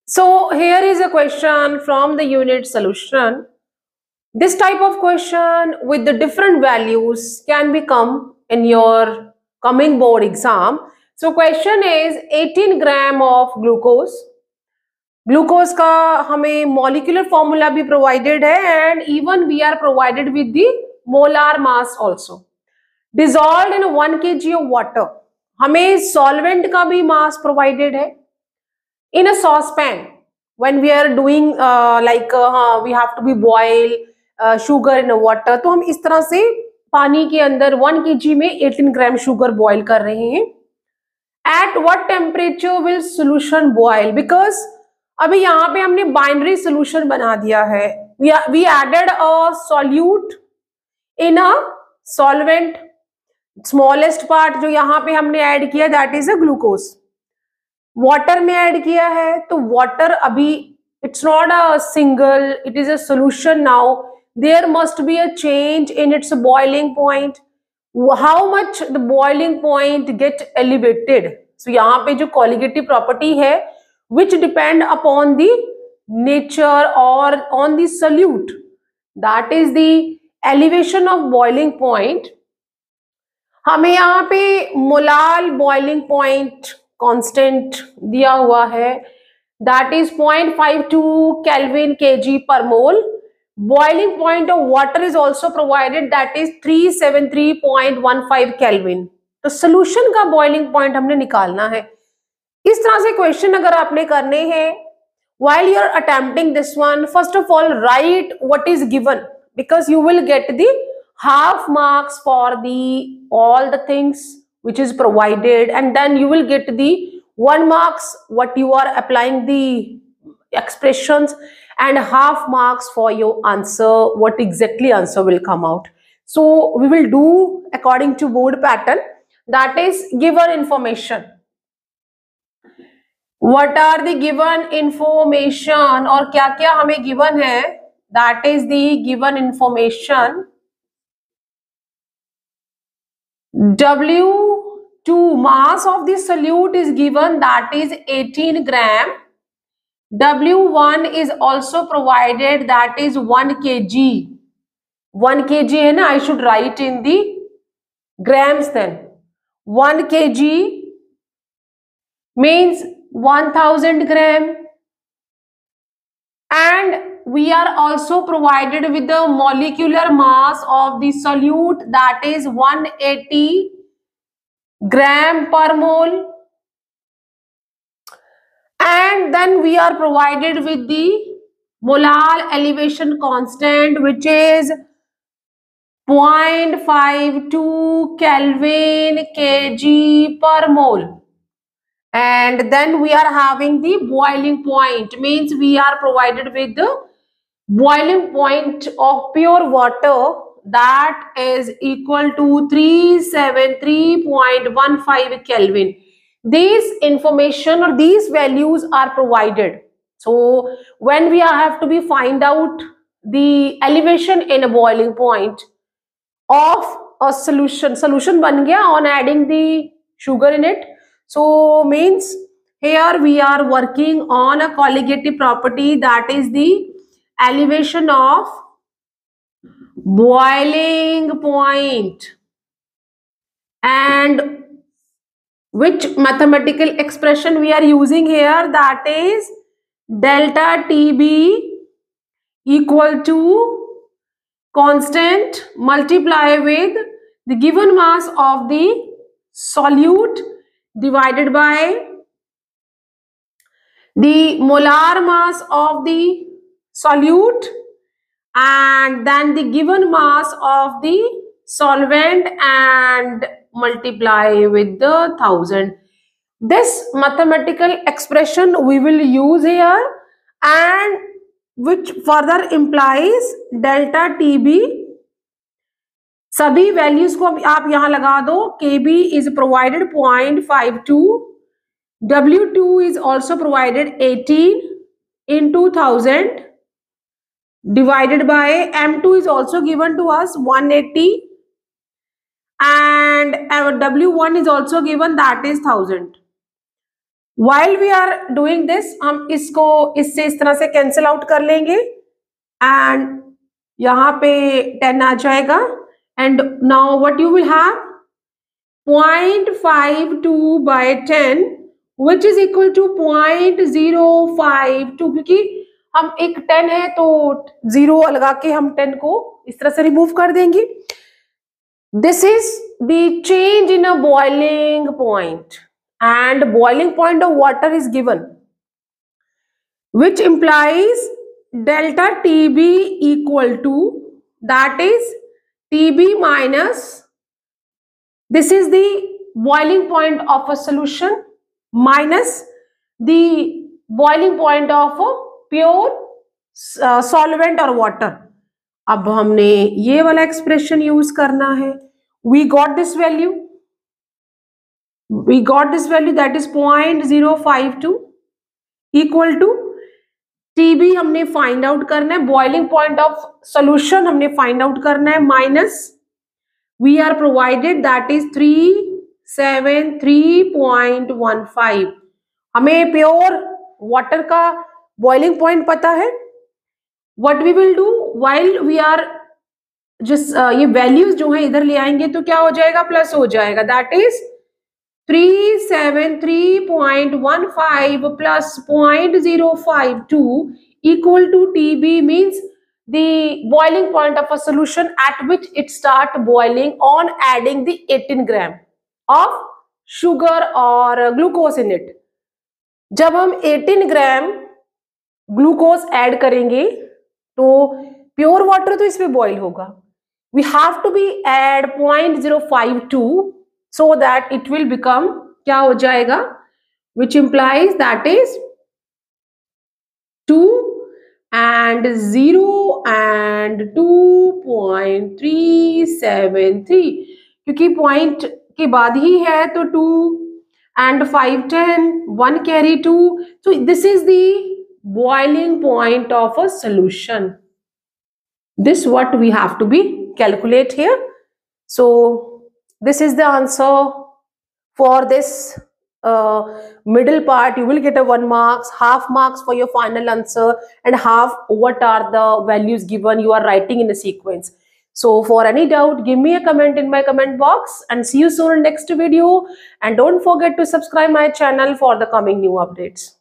So here is a question from the unit solution. This type of question with the different values can become in your coming board exam. So question is 18 gram of glucose. Glucose का हमें molecular formula भी provided है and even we are provided with the molar mass also dissolved in 1 kg of water. हमें solvent का भी mass provided है in a saucepan when we are doing we have to be boil sugar in a water. तो हम इस तरह से पानी के अंदर 1 kg में 18 ग्राम शुगर बॉयल कर रहे हैं. At what temperature will solution boil? Because अभी यहाँ पे हमने बाइनरी सोल्यूशन बना दिया है. We added a solute in a solvent. Smallest part जो यहाँ पे हमने ऐड किया that is a glucose. Water में ऐड किया है तो वाटर अभी it's not a single, it is a solution. Now there must be a change in its boiling point. How much the boiling point get elevated. So यहाँ पे जो colligative property है which depend upon the nature or on the solute, that is the elevation of boiling point. हमें यहाँ पे molal boiling point constant दिया हुआ है that is 0.52 Kelvin kg per mole. Boiling point of water is also provided that is 373.15 Kelvin. तो solution का boiling point हमने निकालना है. इस तरह से क्वेश्चन अगर आपने करने हैं while you are attempting this one, first of all write what is given because you will get the half marks for the all the things which is provided and then you will get the 1 marks what you are applying the expressions and half marks for your answer what exactly answer will come out. So we will do according to board pattern, that is given information. What are the given information और क्या क्या हमें given है, that is the given information. W2 mass of the solute is given that is 18 gram. W1 is also provided that is 1 kg. 1 kg है ना, I should write in the grams then. 1 kg means 1000 gram and we are also provided with the molecular mass of the solute that is 180 gram per mole and then we are provided with the molar elevation constant which is 0.52 Kelvin kg per mole. And then we are having the boiling point, means we are provided with the boiling point of pure water that is equal to 373.15 Kelvin. These information or these values are provided. So when we have to be find out the elevation in a boiling point of a solution ban gaya on adding the sugar in it. So means here we are working on a colligative property that is the elevation of boiling point and which mathematical expression we are using here, that is delta TB equal to constant multiply with the given mass of the solute divided by the molar mass of the solute and then the given mass of the solvent and multiply with the 1000. This mathematical expression we will use here and which further implies delta TB. सभी values को आप यहां लगा दो. KB is provided 0.52, W2 is also provided 18 into 1000 divided by M2 is also given to us 180 and our W1 is also given that is 1000. while we are doing this, हम इसको इससे इस तरह से कैंसिल आउट कर लेंगे and यहाँ पे 10 आ जाएगा and now what you will have 0.52 by 10 which is equal to 0.052 क्योंकि हम एक 10 है तो 0 लगा के हम 10 को इस तरह से रिमूव कर देंगे. This is the change in a boiling point and boiling point of water is given which implies delta TB equal to that is TB minus this is the boiling point of a solution minus the boiling point of a pure solvent or water. अब हमने ये वाला expression use करना है. We got this value that is 0.052 equal to TB हमने find out करना है, boiling point of solution हमने फाइंड आउट करना है minus we are provided that is 373.15. हमें प्योर वाटर का बॉइलिंग पॉइंट पता है. What we will do while we are just ये वैल्यूज जो है इधर ले आएंगे तो क्या हो जाएगा, प्लस हो जाएगा. That is 373.15 plus 0.052 equal to TB means the boiling point of a solution at which it start boiling on adding the 18 gram of sugar or glucose in it. जब हम 18 ग्राम ग्लूकोज ऐड करेंगे तो pure water तो इसमें boil होगा. We have to be add 0.052 so that it will become क्या हो जाएगा, which implies that is 2 and 0 and 2.373 क्योंकि पॉइंट के बाद ही है तो 2 and 5 10 1 carry 2. So this is the boiling point of a solution. This what we have to be calculate here. So this is the answer for this middle part. You will get a 1 marks, half marks for your final answer and half what are the values given you are writing in a sequence. So for any doubt, give me a comment in my comment box and see you soon in next video. And don't forget to subscribe my channel for the coming new updates.